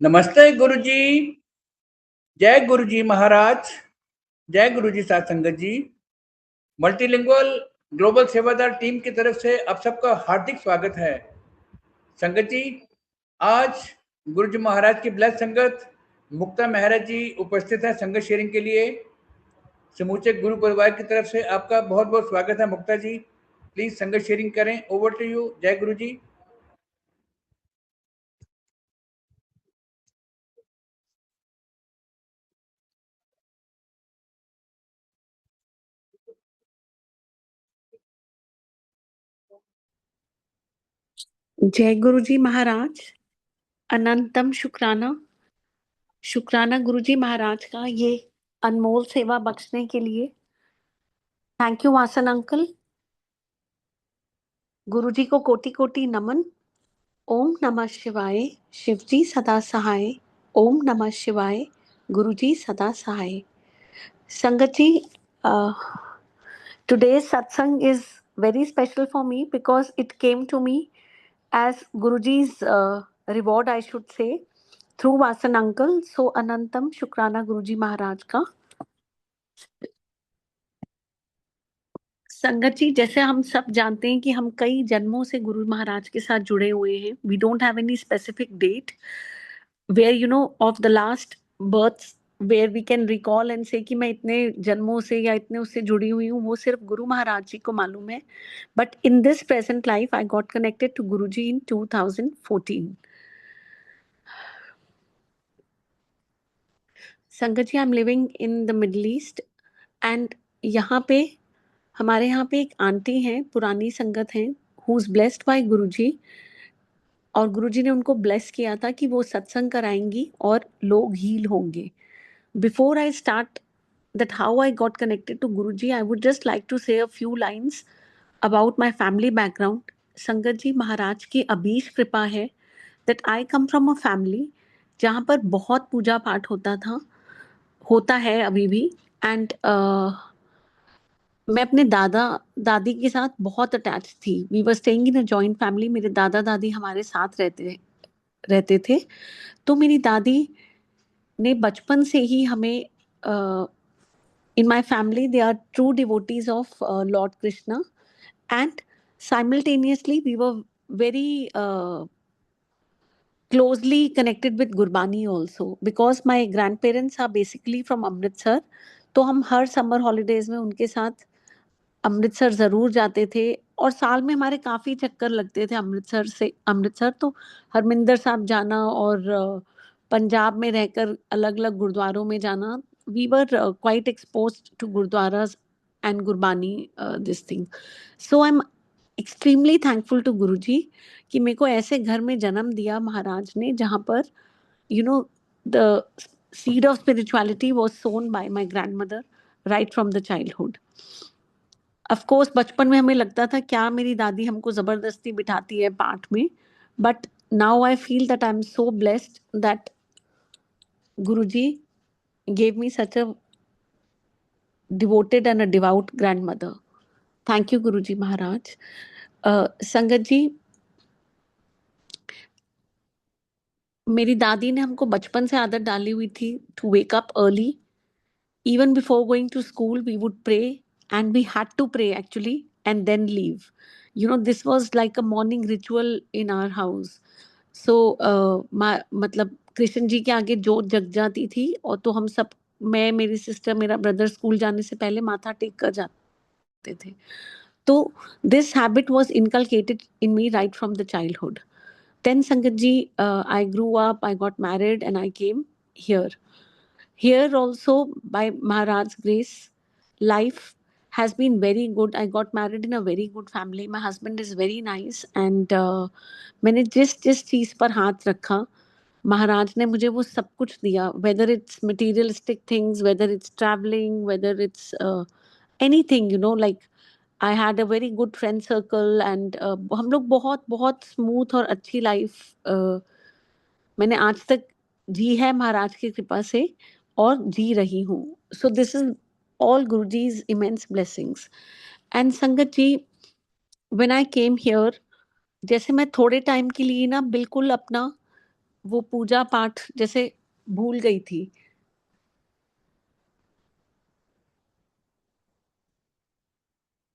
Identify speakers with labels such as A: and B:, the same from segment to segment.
A: नमस्ते गुरुजी। जय गुरुजी महाराज। जय गुरुजी साथ संगत जी। मल्टीलिंगुअल ग्लोबल सेवादार टीम की तरफ से आप सबका हार्दिक स्वागत है। संगत जी, आज गुरुजी महाराज की ब्लेस संगत मुक्ता मेहरा जी उपस्थित है संगत शेयरिंग के लिए। समूचे गुरु परिवार की तरफ से आपका बहुत बहुत स्वागत है मुक्ता जी। प्लीज संगत शेयरिंग करें। Over to you. जय गुरु जी।
B: जय गुरुजी महाराज। अनंतम शुक्राना। शुक्राना गुरुजी महाराज का ये अनमोल सेवा बख्शने के लिए। Thank you Vasan uncle. Guruji को कोटि कोटि नमन। ओम नमः शिवाय। शिवजी सदा सहाय। ओम नमः शिवाय। गुरुजी सदा सहाय। संगत जी, today's satsang is very special for me because it came to me as Guruji's reward, I should say, through Vasan uncle. So Anantam Shukrana Guruji Maharaj का। संगत जी, जैसे हम सब जानते हैं कि हम कई जन्मों से गुरु महाराज के साथ जुड़े हुए हैं। We don't have any specific date where of the last birth where we can recall and say कि मैं इतने जन्मों से या इतने उससे जुड़ी हुई हूँ। वो सिर्फ गुरु महाराज जी को मालूम है। But in this present life I got connected to Guru ji in 2014। संगत जी, I am living in the Middle East and यहाँ पे हमारे यहाँ पे एक आंटी हैं, पुरानी संगत हैं, हु इज ब्लेस्ड बाय गुरुजी। और गुरुजी ने उनको ब्लेस किया था कि वो सत्संग कराएंगी और लोग हील होंगे। Before I start that how I got connected to Guruji, I would just like to say a few lines about my family background. संगत जी, महाराज की अभीश कृपा है that I come from a family जहाँ पर बहुत पूजा पाठ होता है अभी भी। एंड मैं अपने दादा दादी के साथ बहुत अटैच थी। We were staying in a joint family. मेरे दादा दादी हमारे साथ रहते थे। तो मेरी दादी ने बचपन से ही हमें in my family they are true devotees of Lord Krishna and simultaneously we were very closely connected with Gurbani also because my grandparents are basically from Amritsar. तो हम हर समर हॉलीडेज में उनके साथ अमृतसर ज़रूर जाते थे और साल में हमारे काफ़ी चक्कर लगते थे अमृतसर। तो हरमिंदर साहब जाना और पंजाब में रहकर अलग अलग गुरुद्वारों में जाना। We were quite exposed to gurudwaras and Gurbani this thing. So I am extremely thankful to Guruji कि मेरे को ऐसे घर में जन्म दिया महाराज ने जहाँ पर the seed of spirituality was sown by my grandmother right from the childhood. Of course बचपन में हमें लगता था क्या मेरी दादी हमको जबरदस्ती बिठाती है पाठ में। But now I feel that I am so blessed that Guruji gave me such a devoted and a devout grandmother. Thank you Guruji Maharaj. संगत जी, मेरी दादी ने हमको बचपन से आदत डाली हुई थी to wake up early. Even before going to school, we would pray, and we had to pray actually, and then leave. This was like a morning ritual in our house. So, मतलब कृष्ण जी के आगे जोत जग जाती थी और तो हम सब, मैं, मेरी सिस्टर, मेरा ब्रदर स्कूल जाने से पहले माथा टेक कर जाते थे। तो this habit was inculcated in me right from the childhood. Then Sangat ji, I grew up, I got married, and I came here. Here also, by Maharaj's grace, life has been very good. I got married in a very good family. My husband is very nice and मैंने जिस जिस चीज़ पर हाथ रखा महाराज ने मुझे वो सब कुछ दिया। whether it's materialistic things, whether it's traveling, whether it's anything, like I had a very good friend circle and हम लोग बहुत बहुत स्मूथ और अच्छी लाइफ मैंने आज तक जी है महाराज की कृपा से और जी रही हूँ। सो this is all Guruji's immense blessings. And संगत जी, when I came here, जैसे मैं थोड़े टाइम के लिए ना बिल्कुल अपना वो पूजा पाठ जैसे भूल गई थी।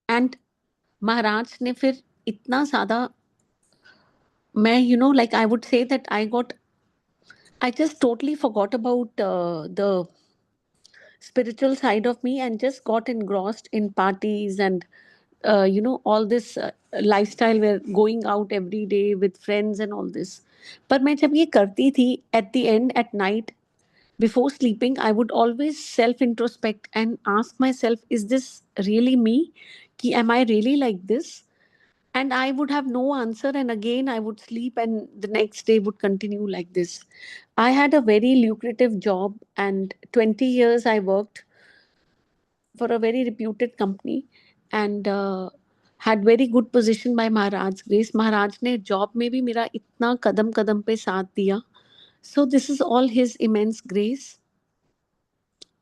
B: एंड महाराज ने फिर इतना ज्यादा, मैं like I would say that I just totally forgot about the spiritual side of me and just got engrossed in parties and all this lifestyle where going out every day with friends and all this. पर मैं जब ये करती थी, at the end at night before sleeping I would always self introspect and ask myself, is this really me? Ki am I really like this? And I would have no answer, and again I would sleep and the next day would continue like this. I had a very lucrative job, and 20 years I worked for a very reputed company, and had very good position by Maharaj grace. Maharaj ने job में भी मेरा इतना कदम कदम पे साथ दिया. So this is all his immense grace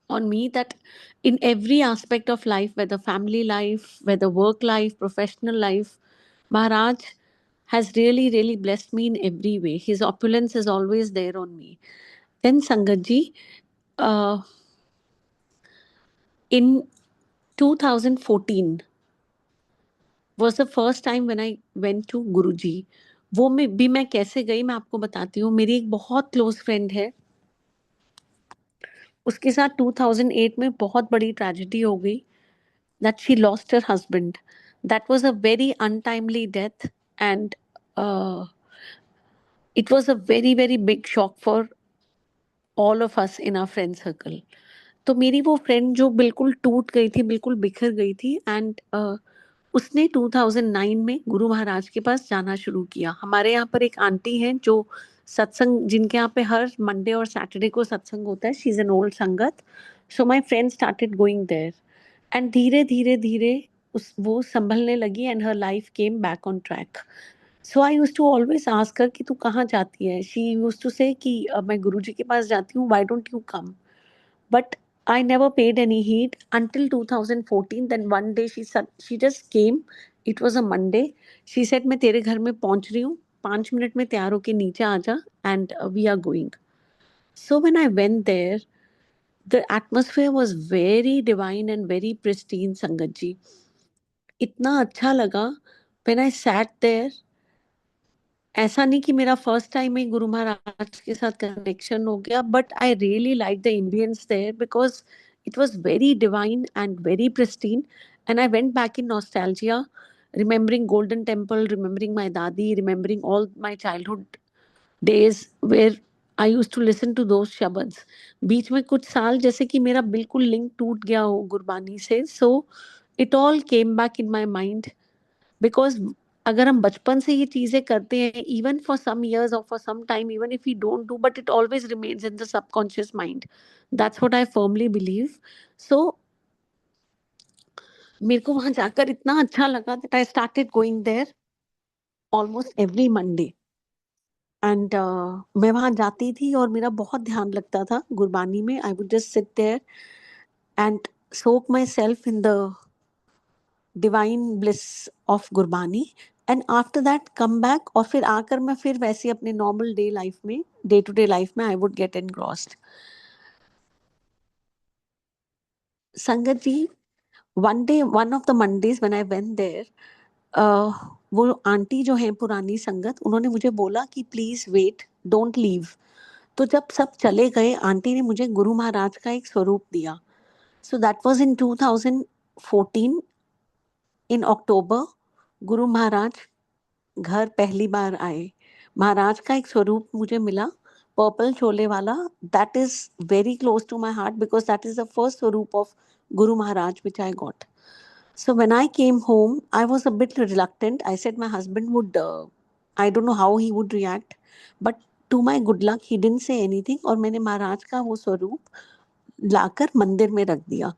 B: on me, that in every aspect of life, whether family life, whether work life, professional life, Maharaj has really, really blessed me in every way. His opulence is always there on me. Then Sangatji, in 2014 was the first time when I went to Guruji. वो मैं कैसे गई मैं आपको बताती हूँ. मेरी एक बहुत क्लोज फ्रेंड है, उसके साथ 2008 में बहुत बड़ी ट्रेजेडी हो गई, that she lost her husband. That was a very untimely death, and uh, it was a very, very big shock for all of us in our friend circle. तो मेरी वो फ्रेंड जो बिल्कुल टूट गई थी, बिल्कुल बिखर गई थी, एंड उसने 2009 में गुरु महाराज के पास जाना शुरू किया. हमारे यहाँ पर एक आंटी हैं जो सत्संग, जिनके यहाँ पे हर मंडे और सैटरडे को सत्संग होता है. She is an old sangat. So my friend started going there, and धीरे धीरे धीरे उस वो संभलने लगी, and her life came back on track. So I used to always ask her कि तू कहाँ जाती है. शी यूज्ड टू से कि मैं गुरुजी के पास जाती हूँ, why don't you come. But I never paid any heed until 2014. Then one day she just came. It was a Monday. She said, मैं तेरे घर में पहुंच रही हूँ, 5 मिनट में तैयार होके नीचे आ जा, and we are going. So when I went there, the atmosphere was very divine and very pristine, Sangat ji. इतना अच्छा लगा. When I sat there, ऐसा नहीं कि मेरा फर्स्ट टाइम ही गुरु महाराज के साथ कनेक्शन हो गया, but I really like the ambiance there because it was very divine and very pristine. And I went back in nostalgia, remembering golden temple, remembering my dadi, remembering all my childhood days where I used to listen to those shabads. बीच में कुछ साल जैसे कि मेरा बिल्कुल link टूट गया हो गुरबानी से. So it all came back in my mind, because अगर हम बचपन से ये चीजें करते हैं, इवन फॉर सम इयर्स और for some time, even if we don't do, but it always remains in the subconscious mind. That's what I firmly believe. So मेरे को वहां जाकर इतना अच्छा लगा that I started going there almost every Monday. And मैं वहां जाती थी और मेरा बहुत ध्यान लगता था गुरबानी में. I would just sit there and soak myself in the divine bliss of Gurbani, and after that come back. और फिर आकर मैं फिर वैसे अपने नॉर्मल डे लाइफ में, डे टू डे लाइफ में I would get engrossed. Sangat ji, one day, one of the Mondays when I went there, वो आंटी जो है पुरानी संगत, उन्होंने मुझे बोला कि प्लीज वेट, डोंट लीव. तो जब सब चले गए, आंटी ने मुझे गुरु महाराज का एक स्वरूप दिया. सो दैट वाज इन 2014 इन अक्टूबर. गुरु महाराज घर पहली बार आए. महाराज का एक स्वरूप मुझे मिला, पर्पल चोले वाला. That is very close to my heart because that is the first swaroop of Guru Maharaj which I got. So when I came home, I was a bit reluctant. I said my husband would, I don't know how he would react, but to my good luck, he didn't say anything. और मैंने महाराज का वो स्वरूप लाकर मंदिर में रख दिया.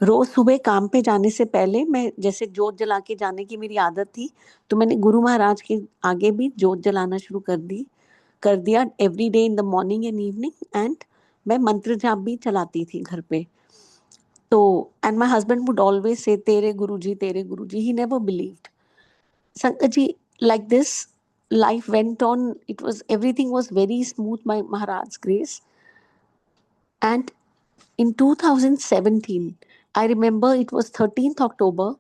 B: रोज सुबह काम पे जाने से पहले मैं जैसे जोत जला के जाने की मेरी आदत थी, तो मैंने गुरु महाराज के आगे भी जोत जलाना शुरू कर दिया every day in the morning and evening. And मैं मंत्र जाप भी चलाती थी घर पे. तो and my husband would always say तेरे गुरुजी, ही नेवर बिलीव्ड. संकट जी, like this, life went on. Everything was very smooth by Maharaj's grace. And in 2017, I remember it was 13th October.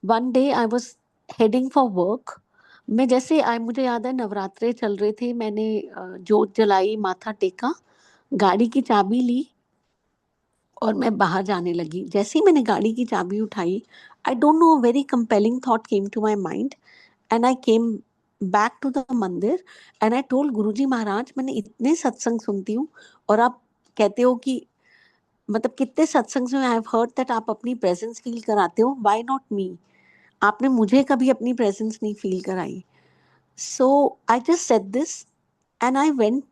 B: One day I was heading for work. मैं जैसे आई मुझे याद है नवरात्रे चल रहे थे, मैंने जोत जलाई, माथा टेका, गाड़ी की चाबी ली और मैं बाहर जाने लगी. जैसे ही मैंने गाड़ी की चाबी उठाई, I don't know, very compelling thought came to my mind and I came back to the mandir and I told Guruji Maharaj, मैंने इतने सत्संग सुनती हूँ और आप कहते हो कि मतलब कितने सत्संग में आई हैव हर्ड दैट आप अपनी प्रेजेंस फील कराते हो, व्हाई नॉट मी? आपने मुझे कभी अपनी प्रेजेंस नहीं फील कराई. So I just said this and I went,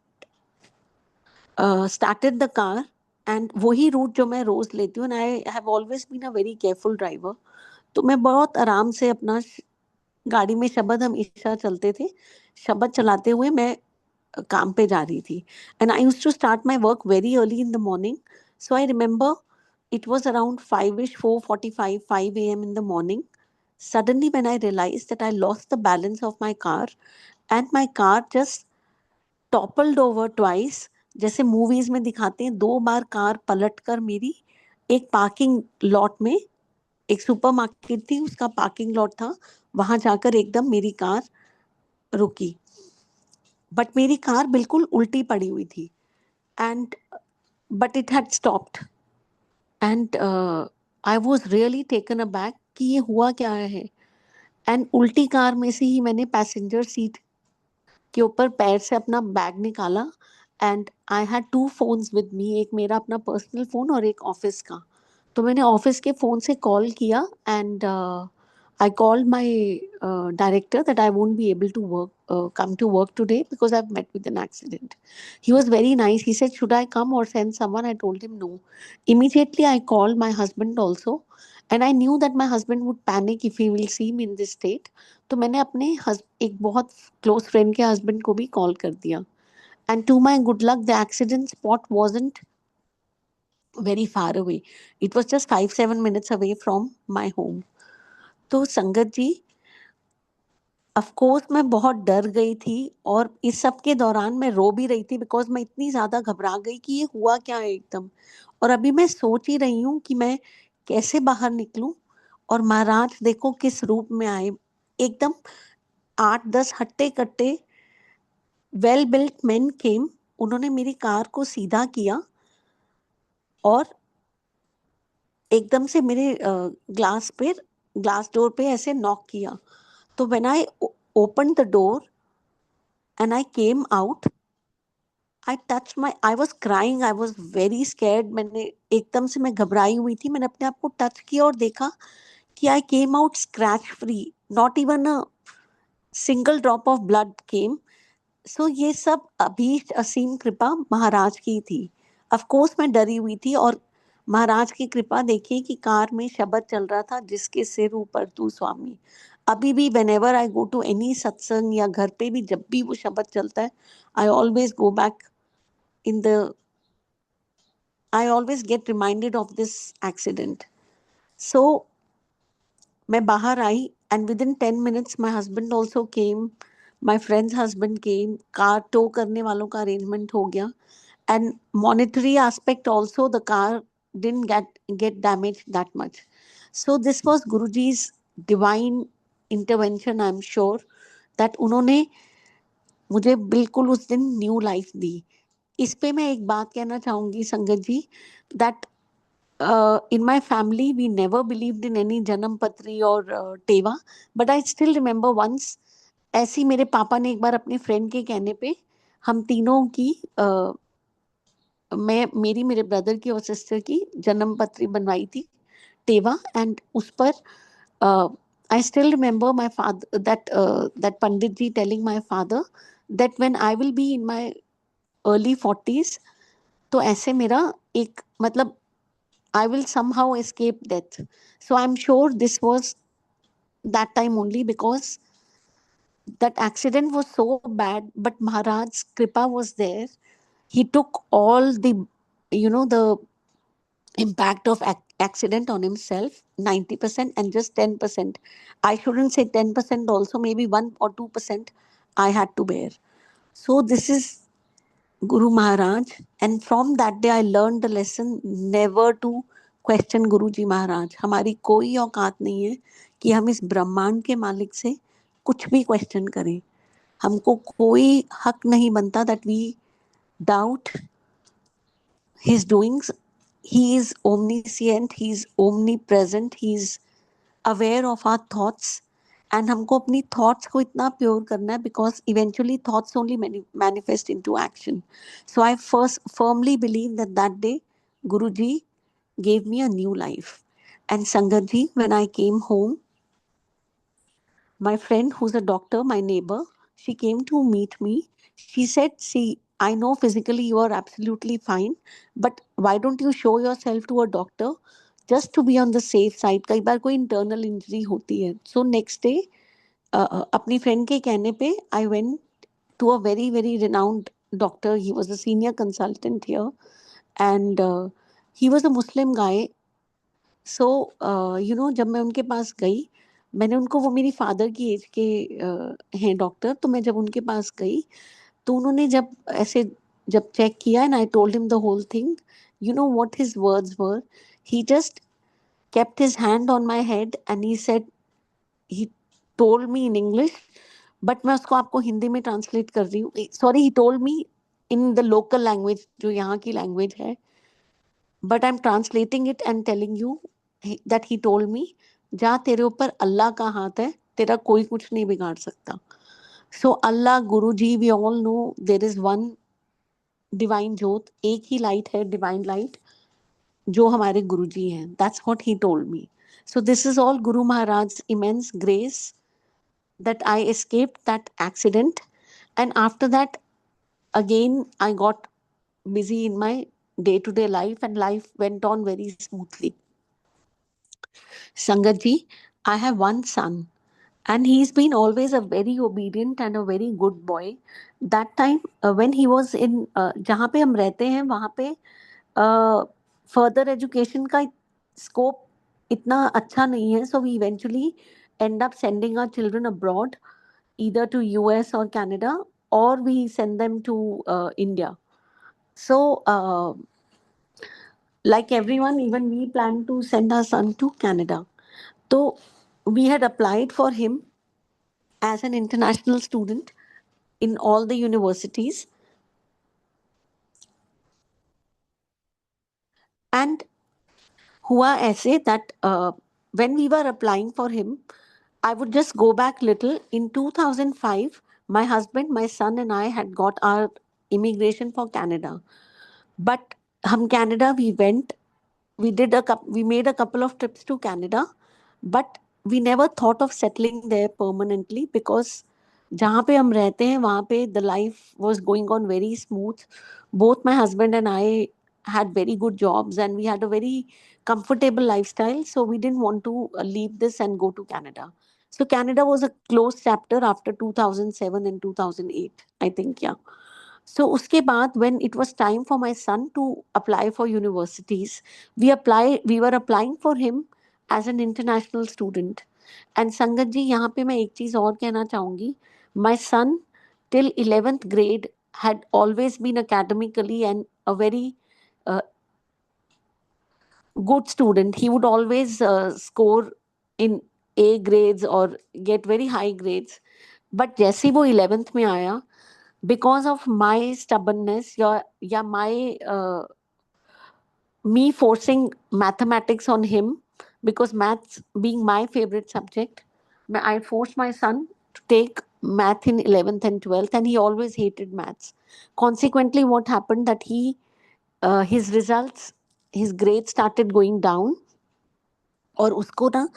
B: started the car, and वही रूट जो मैं रोज लेती हूँ. I have always been a very careful driver. तो मैं बहुत आराम से अपना गाड़ी में शब्द हमेशा चलते थे, शब्द चलाते हुए मैं काम पे जा रही थी. And I used to start my work very early in the morning. So I remember it was around 5ish, 4:45, 5 a.m. in the morning. Suddenly, when I realized that I lost the balance of my car and my car just toppled over twice. जैसे movies में दिखाते हैं, 2 बार car पलट कर मेरी एक parking lot में, एक सुपरमार्केट थी उसका पार्किंग लॉट था, वहां जाकर एकदम मेरी कार रुकी. बट मेरी कार बिल्कुल उल्टी पड़ी हुई थी. And but it had stopped and I was really taken aback कि ये हुआ क्या है. एंड उल्टी कार में से ही मैंने पैसेंजर सीट के ऊपर पैर से अपना बैग निकाला. And I had 2 phones with me, एक मेरा अपना पर्सनल फोन और एक ऑफिस का. तो मैंने ऑफिस के फोन से कॉल किया and I called my director that I won't be able to work come to work today because I've met with an accident. He was very nice. He said, should I come or send someone? I told him no. Immediately I called my husband also, and I knew that my husband would panic if he will see me in this state. तो मैंने अपने एक बहुत close friend के husband को भी call कर दिया. And to my good luck the accident spot wasn't very far away. It was just 5-7 minutes away from my home. तो संगत जी, ऑफ कोर्स मैं बहुत डर गई थी और इस सब के दौरान मैं रो भी रही थी बिकॉज मैं इतनी ज्यादा घबरा गई कि ये हुआ क्या है एकदम. और अभी मैं सोच ही रही हूँ कि मैं कैसे बाहर निकलूं. और महाराज देखो किस रूप में आए, एकदम 8-10 हट्टे कट्टे वेल बिल्ट मेन केम. उन्होंने मेरी कार को सीधा किया और एकदम से मेरे ग्लास डोर पे ऐसे नॉक किया. तो when I open the door and I came out, I was crying, I was very scared. मैंने एकदम से, मैं घबराई हुई थी, मैंने अपने आप को टच किया और देखा कि I came out scratch free, not even a single drop of blood came. So ये सब अभीष्ट असीम कृपा महाराज की थी. ऑफ कोर्स मैं डरी हुई थी और महाराज की कृपा देखिए कि कार में शब्द चल रहा था, जिसके सिर ऊपर तू स्वामी. अभी भी whenever I go to any सत्संग या घर पे भी जब भी वो शब्द चलता है, I always go back in the I always get reminded of this accident. So मैं बाहर आई and within 10 minutes my husband also came, my friend's husband came, car tow करने वालों का अरेंजमेंट हो गया. And monetary aspect also, the car didn't get damaged that much. So this was Guruji's divine intervention. I'm sure that उन्होंने मुझे बिल्कुल उस दिन न्यू लाइफ दी. इस पे मैं एक बात कहना चाहूंगी संगत जी, that in my family we never believed in any जन्म पत्री और टेवा, but I still remember once, ऐसी मेरे पापा ने एक बार अपने फ्रेंड के कहने पे हम तीनों की मेरी, मेरे ब्रदर की और सिस्टर की जन्म पत्री बनवाई थी, टेवा. एंड उस पर I still remember my father, that pandit ji telling my father that when I will be in my early 40s, तो ऐसे मेरा एक मतलब I will somehow escape death. So I am sure this was that time only because that accident was so bad, but Maharaj's kripa was there. He took all the, the impact of accident on himself, 90%, and just 10%. I shouldn't say 10% also, maybe 1 or 2% I had to bear. So this is Guru Maharaj, and from that day I learned the lesson never to question Guru Ji Maharaj. हमारी कोई औकात नहीं है कि हम इस ब्रह्मांड के मालिक से कुछ भी क्वेश्चन करें. हमको कोई हक नहीं बनता that we doubt his doings. He is omniscient, he is omnipresent, he is aware of our thoughts. And हमको अपनी thoughts को इतना pure करना है because eventually thoughts only manifest into action. So I first firmly believe that day Guruji gave me a new life. And Sangatji, when I came home, my friend who's a doctor, my neighbor, she came to meet me. She said, see, I know physically you are absolutely fine, but why don't you show yourself to a doctor just to be on the safe side? कई बार कोई internal injury होती है. So next day, अपनी friend के कहने पे, I went to a very, very renowned doctor. He was a senior consultant here, and he was a Muslim guy. सो जब मैं उनके पास गई, मैंने उनको, वो मेरी फादर की एज के हैं डॉक्टर, तो मैं जब उनके पास गई तो उन्होंने जब चेक किया and I told him the whole thing, you know what his words were, he just kept his hand on my head and he said, he told me in English, but मैं उसको आपको हिंदी में translate कर रही हूँ. Sorry, he told me in the local language, जो यहाँ की लैंग्वेज है, but I M translating it and telling you that he told me, जा, तेरे ऊपर अल्लाह का हाथ है, तेरा कोई कुछ नहीं बिगाड़ सकता. So Allah, Guru ji, we all know there is one divine jot, एक ही लाइट है, डिवाइन लाइट, जो हमारे गुरु जी हैं. That's what he told me. So this is all Guru Maharaj immense grace that I escaped that accident, and after that again I got busy in my day-to-day life and life went on very smoothly. Sangatji, I have one son and he's been always a very obedient and a very good boy. That time when he was in जहाँ पे हम रहते हैं वहाँ पे further education का scope इतना अच्छा नहीं है, so we eventually end up sending our children abroad, either to US or Canada, or we send them to India. So like everyone, even we plan to send our son to Canada. So we had applied for him as an international student in all the universities. And hua aise that when we were applying for him, I would just go back little. In 2005, my husband, my son and I had got our immigration for Canada. But Canada, we went, we made a couple of trips to Canada, but we never thought of settling there permanently because जहाँ पे हम रहते हैं वहाँ पे the life was going on very smooth. Both my husband and I had very good jobs and we had a very comfortable lifestyle, so we didn't want to leave this and go to Canada. So Canada was a closed chapter after 2007 and 2008, I think, yeah. So uske baad, when it was time for my son to apply for universities, we were applying for him as an international student. And Sangat ji, यहाँ पे मैं एक चीज और कहना चाहूंगी. My son till 11th grade had always been academically and a very uh, good student. He would always score in A grades or get very high grades. But जैसे ही वो 11th में आया, because of my stubbornness, my me forcing mathematics on him, because maths being my favorite subject, I forced my son to take math in 11th and 12th, and he always hated maths. Consequently, what happened that his results, his grades started going down, और उसको ना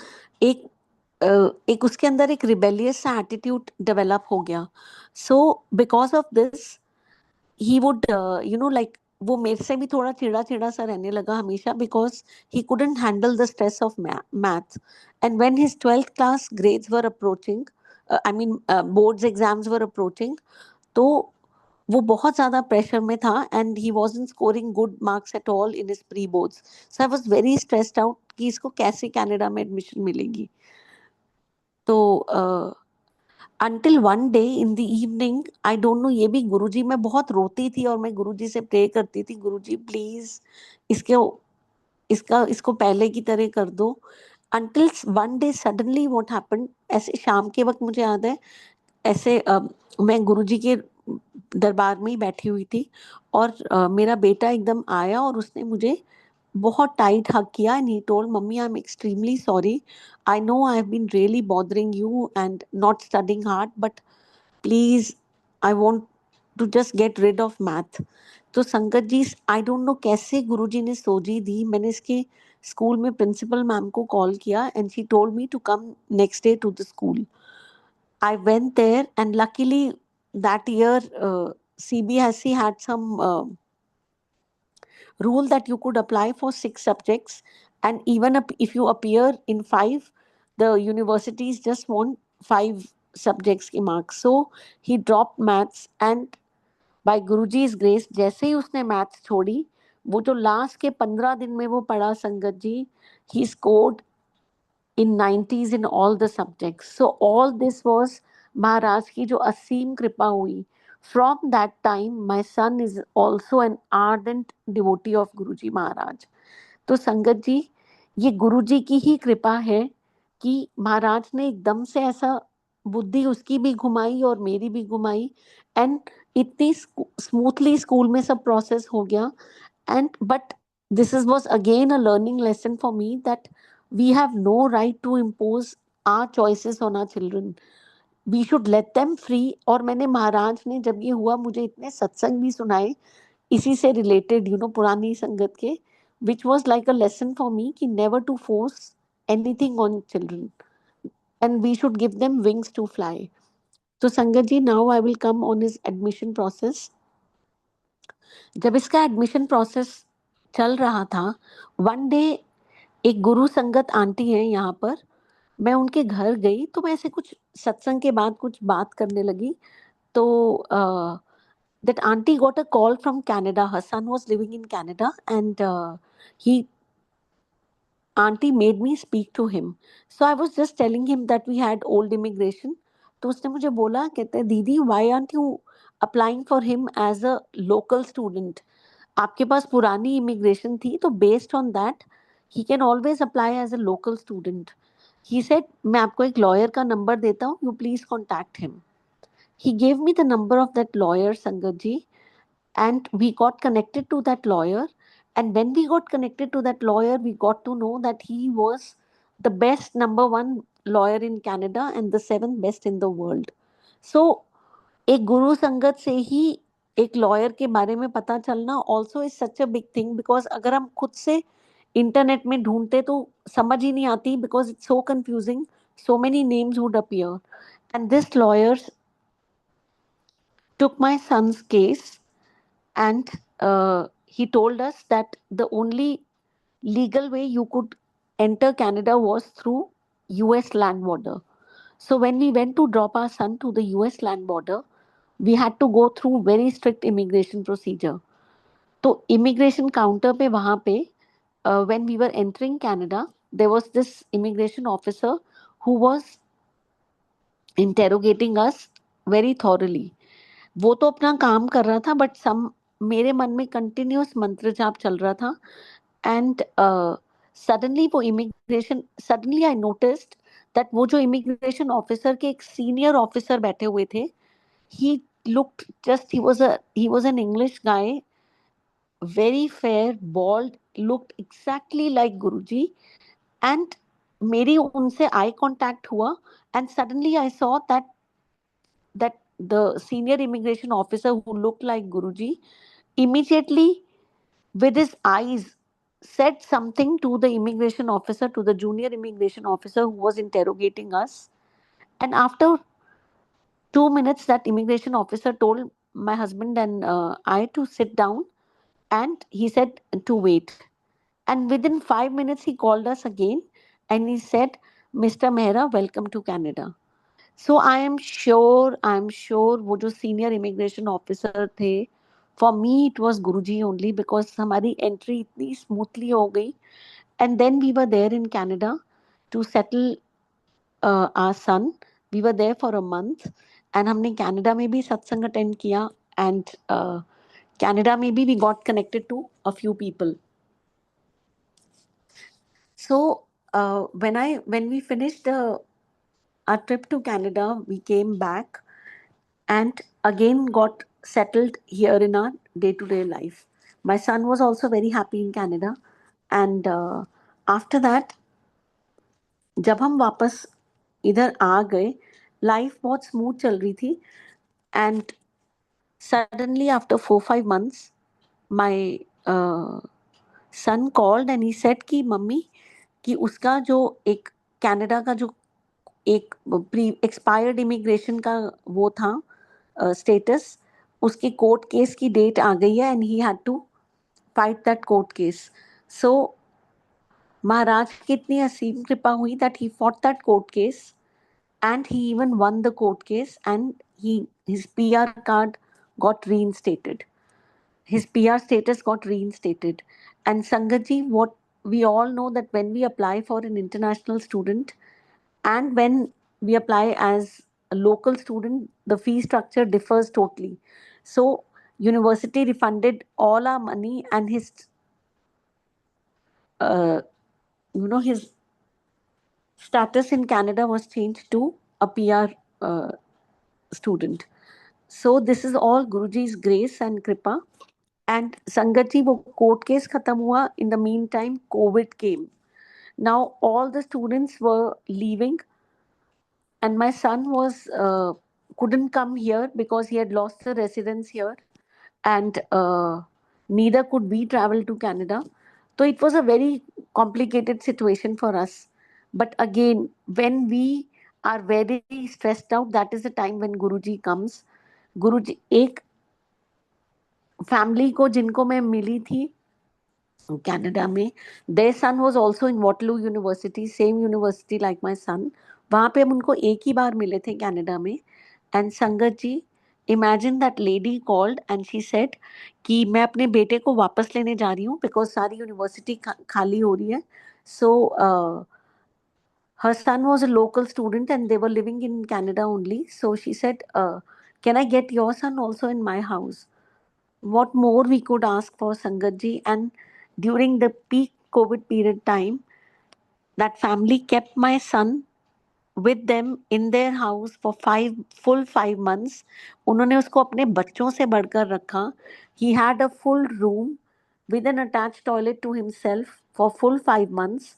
B: एक उसके अंदर एक rebellious सा attitude develop हो गया. So because of this he would like, वो मेरे से भी थोड़ा चिड़ा चिड़ा सा रहने लगा हमेशा, because he couldn't handle the stress of math. And when his 12th class grades were approaching, boards exams were approaching, तो वो बहुत ज्यादा प्रेशर में था and he wasn't scoring good marks at all in his pre boards. So I was very stressed out कि इसको कैसे Canada में एडमिशन मिलेगी. तो until one day in the evening, I don't know, ये भी गुरुजी, मैं बहुत रोती थी और मैं गुरुजी से प्रे करती थी, गुरुजी प्लीज इसके इसको पहले की तरह कर दो. until one day suddenly what happened, ऐसे शाम के वक्त मुझे याद है, ऐसे मैं गुरुजी के दरबार में ही बैठी हुई थी और मेरा बेटा एकदम आया और उसने मुझे बहुत टाइट हग किया and he told mummy I am extremely sorry, I know I have been really bothering you and not studying hard, but please I want to just get rid of math. तो संगत जी, आई don't no कैसे गुरुजी ने सोजी दी. मैंने इसके school में principal ma'am को call किया and she told me to come next day to the school. I went there and luckily that year CBSE had some rule that you could apply for 6 subjects, and even if you appear in 5, the universities just want 5 subjects की marks. So he dropped maths and by Guruji's grace जैसे ही उसने maths छोड़ी, वो जो last के 15 दिन में वो पढ़ा संगत जी, he scored in 90s in all the subjects. So all this was Maharaj की जो असीम कृपा हुई. From that time, my son is also an ardent devotee of Guruji Maharaj. तो संगत जी, ये गुरुजी की ही कृपा है कि महाराज ने एकदम से ऐसा बुद्धि उसकी भी घुमाई और मेरी भी घुमाई एंड इतनी स्मूथली स्कूल में सब प्रोसेस हो गया. And but this is was again a learning lesson for me that we have no right to impose our choices on our children. We should let them free. और मैंने महाराज ने जब ये हुआ मुझे इतने सत्संग भी सुनाए इसी से रिलेटेड, पुरानी संगत के, which was like a lesson for me कि never to force anything on children and we should give them wings to fly. तो संगत जी, now I will come on his admission process. जब इसका एडमिशन प्रोसेस चल रहा था, one day एक गुरु संगत आंटी है यहाँ पर, मैं उनके घर गई तो मैं ऐसे कुछ सत्संग के बाद कुछ बात करने लगी. तो that auntie got a call from Canada. Her son was living in Canada and he auntie made me speak to him. So I was just telling him that we had old immigration. तो उसने मुझे बोला, कहते हैं दीदी why aren't you applying for him as a local student? आपके पास पुरानी immigration थी तो based on that he can always apply as a local student. He said मैं आपको एक लॉयर का नंबर देता हूँ, you please contact him. He gave me the number of that lawyer Sangat ji and we got connected to that lawyer, and when we got connected to that lawyer we got to know that he was the best number one lawyer in Canada and the seventh best in the world. So एक गुरु संगत से ही एक lawyer के बारे में पता चलना also is such a big thing, because अगर हम खुद से इंटरनेट में ढूंढते तो समझ ही नहीं आती, because it's so confusing, so many names would appear. And this lawyer took my son's case and he told us that the only legal way you could enter Canada was through US land border. So when we went to drop our son to the US land border, we had to go through very strict immigration procedure. तो immigration counter पे वहाँ पे when we were entering Canada, there was this immigration officer who was interrogating us very thoroughly. वो तो अपना काम कर रहा था बट सम मेरे मन में कंटिन्यूअस मंत्र जाप चल रहा था. एंड सडनली वो immigration, suddenly I noticed that वो जो इमिग्रेशन ऑफिसर के एक सीनियर ऑफिसर बैठे हुए थे, he looked just he was an English guy, very fair, bald, looked exactly like Guruji. And मेरी उनसे आई कांटेक्ट हुआ and suddenly I saw that the senior immigration officer who looked like Guruji immediately with his eyes said something to the immigration officer, to the junior immigration officer who was interrogating us. And after 2 minutes, that immigration officer told my husband and I to sit down, and he said to wait. And within 5 minutes, he called us again and he said, Mr. Mehra, welcome to Canada. So I'm sure वो जो senior immigration officer थे, for me it was Guruji only, because हमारी entry इतनी smoothly हो गई. And then we were there in Canada to settle our son. We were there for a month, and हमने Canada में भी सत्संग attend किया. And कनाडा में भी we got connected to a few people. So when we finished our trip to Canada, we came back and again got settled here in our day-to-day life. My son was also very happy in Canada. And after that, जब हम वापस इधर आ गए, life बहुत smooth चल रही थी. And suddenly after 4-5 months, my son called and he said कि मम्मी, कि उसका जो एक कनाडा का जो एक प्री एक्सपायर्ड इमिग्रेशन का वो था स्टेटस, उसके कोर्ट केस की डेट आ गई है, and he had to fight that court case. So Maharaj की इतनी असीम कृपा हुई that he fought that court case, and he even won the court case, and his PR card got reinstated. His PR status got reinstated. And Sangatji, what we all know, that when we apply for an international student and when we apply as a local student, the fee structure differs totally. So university refunded all our money, and uh, his status in Canada was changed to a PR student. So this is all Guruji's grace and kripa. And Sangat ji, वो court case खत्म हुआ. In the meantime, COVID came. Now all the students were leaving, and my son was couldn't come here because he had lost the residence here, and neither could we travel to Canada. So it was a very complicated situation for us. But again, when we are very stressed out, that is the time when Guruji comes. गुरुजी एक family को जिनको मैं मिली थी Canada में, their son was also in Waterloo University, same university like my son. वहाँ पे हम उनको एक ही बार मिले थे कनाडा में. And sangat ji, imagine that lady called and she said कि मैं अपने बेटे को वापस लेने जा रही हूँ बिकॉज सारी यूनिवर्सिटी खाली हो रही है. सो her son was a local student and they were living in Canada only. So she said, can I get your son also in my house? What more we could ask for, Sangatji? And during the peak COVID period time, that family kept my son with them in their house for full 5 months. उन्होंने उसको अपने बच्चों से बढ़कर रखा. He had a full room with an attached toilet to himself for full 5 months,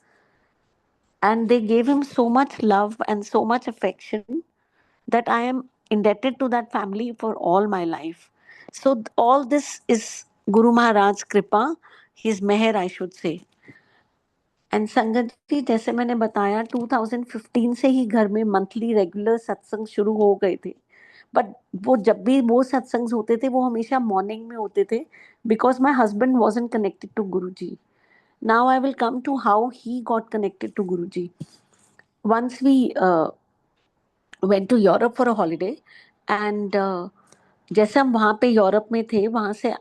B: and they gave him so much love and so much affection that I am indebted to that family for all my life. So all this is Guru Maharaj's kripa, his meher, I should say. And sangat जी, जैसे मैंने बताया 2015 से ही घर में monthly regular सत्संग शुरू हो गए थे. बट वो जब भी वो सत्संग होते थे वो हमेशा मॉर्निंग में होते थे, because my husband wasn't connected to Guru ji. Now I will come to how he got connected to Guru ji. Once we went to Europe for a holiday, and जैसे हम वहाँ पे यूरोप में थे, वहाँ से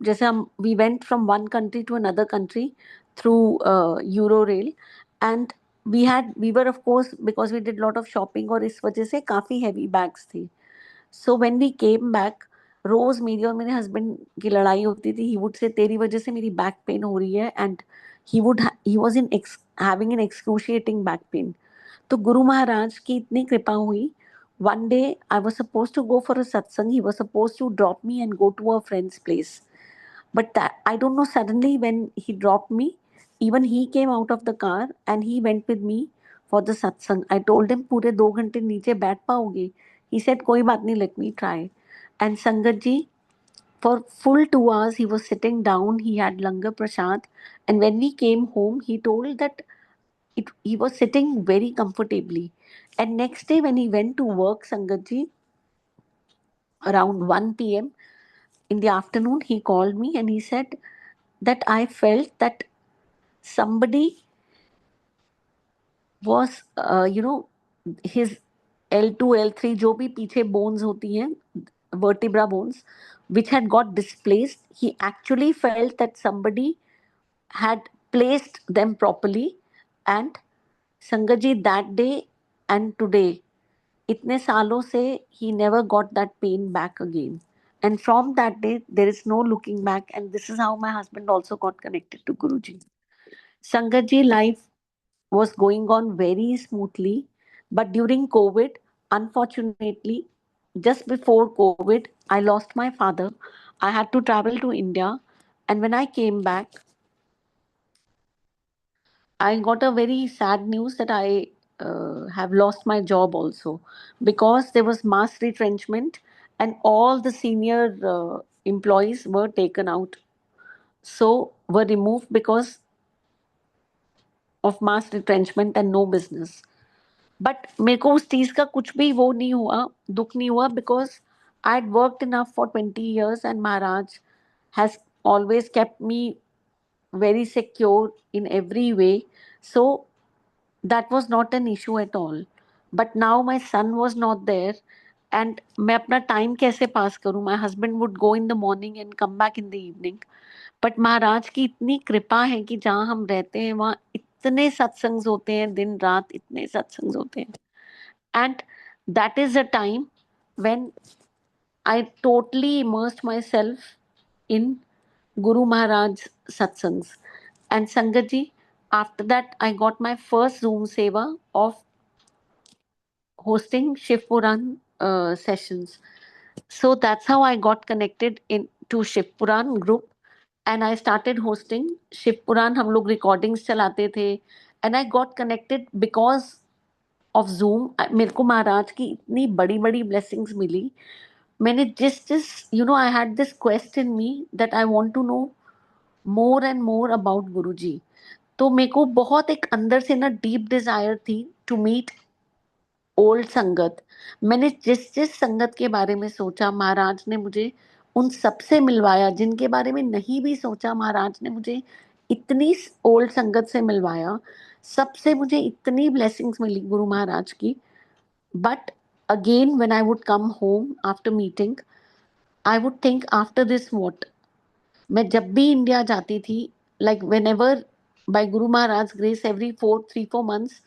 B: जैसे हम we went from one country to another country through Eurorail, and we were of course, because we did lot of shopping, और इस वजह से काफ़ी heavy bags थी. So when we came back, रोज मेरी और मेरे हस्बैंड की लड़ाई होती थी. ही वुड से तेरी वजह से मेरी बैक पेन हो रही है, and he was in having an excruciating back pain. तो गुरु महाराज की इतनी कृपा हुई. One day I was supposed to go for a satsang. He was supposed to drop me and go to a friend's place. But that, I don't know, suddenly when he dropped me, even he came out of the car and he went with me for the satsang. I told him, पूरे 2 घंटे नीचे बैठ पाओगे? He said, कोई बात नहीं, let me try. And Sangat ji, for full 2 hours he was sitting down. He had langar prasad, and when we came home, he told that he was sitting very comfortably. And next day when he went to work, Sangat ji, around 1 p.m. in the afternoon, he called me and he said that I felt that somebody was, his L2 L3 जो भी पीछे bones होती हैं, vertebra bones, which had got displaced, he actually felt that somebody had placed them properly. And Sangat ji, that day and today, इतने सालों से, he never got that pain back again. And from that day there is no looking back, and this is how my husband also got connected to Guruji. Sangat ji, life was going on very smoothly, but during COVID, unfortunately, just before COVID, I lost my father. I had to travel to India, and when I came back, I got a very sad news that I have lost my job also, because there was mass retrenchment and all the senior employees were taken out. So were removed because of mass retrenchment and no business. But मेरे को उस चीज का कुछ भी वो नहीं हुआ, दुख नहीं हुआ, because I had worked enough for 20 years and Maharaj has always kept me very secure in every way. So that was not an issue at all. But now my son was not there, and मैं अपना time कैसे पास करूं? My husband would go in the morning and come back in the evening. But Maharaj की इतनी कृपा है कि जहाँ हम रहते हैं वहाँ इतने सत्संग होते हैं, दिन रात इतने सत्संग होते हैं. And that is a time when I totally immersed myself in Guru Maharaj's satsangs. And Sangat ji, after that I got my first Zoom seva of hosting Shiv Puran sessions. So that's how I got connected in to Shiv Puran group, and I started hosting Shiv Puran. हम लोग recordings चलाते थे, and I got connected because of Zoom. मेरे को महाराज की इतनी बड़ी बड़ी blessings मिली. मैंने जिस I had this quest in me that I want to know more and more about Guruji. तो मेरे को बहुत एक अंदर से ना deep desire थी to meet ओल्ड संगत. मैंने जिस जिस संगत के बारे में सोचा, महाराज ने मुझे उन सबसे मिलवाया. जिनके बारे में नहीं भी सोचा, महाराज ने मुझे इतनी ओल्ड संगत से मिलवाया. सबसे मुझे इतनी ब्लेसिंग्स मिली गुरु महाराज की. But again when I would come home after meeting, I would think after this what. मैं जब भी इंडिया जाती थी, like when ever bye Guru Maharaj grace, every 3-4 months,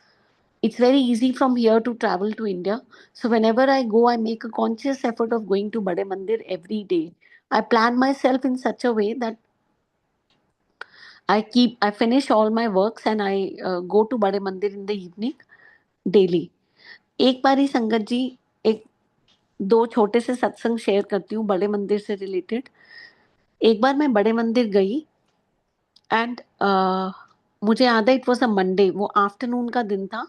B: it's very easy from here to travel to India. So whenever I go, I make a conscious effort of going to Bade Mandir every day. I plan myself in such a way that I finish all my works and I go to Bade Mandir in the evening daily. एक बारी संगत जी, एक दो छोटे से सत्संग share करती हूँ बड़े मंदिर से रिलेटेड. एक बार मैं बड़े मंदिर गई एंड मुझे याद है, इट वॉज अ मंडे, वो आफ्टरनून का दिन था.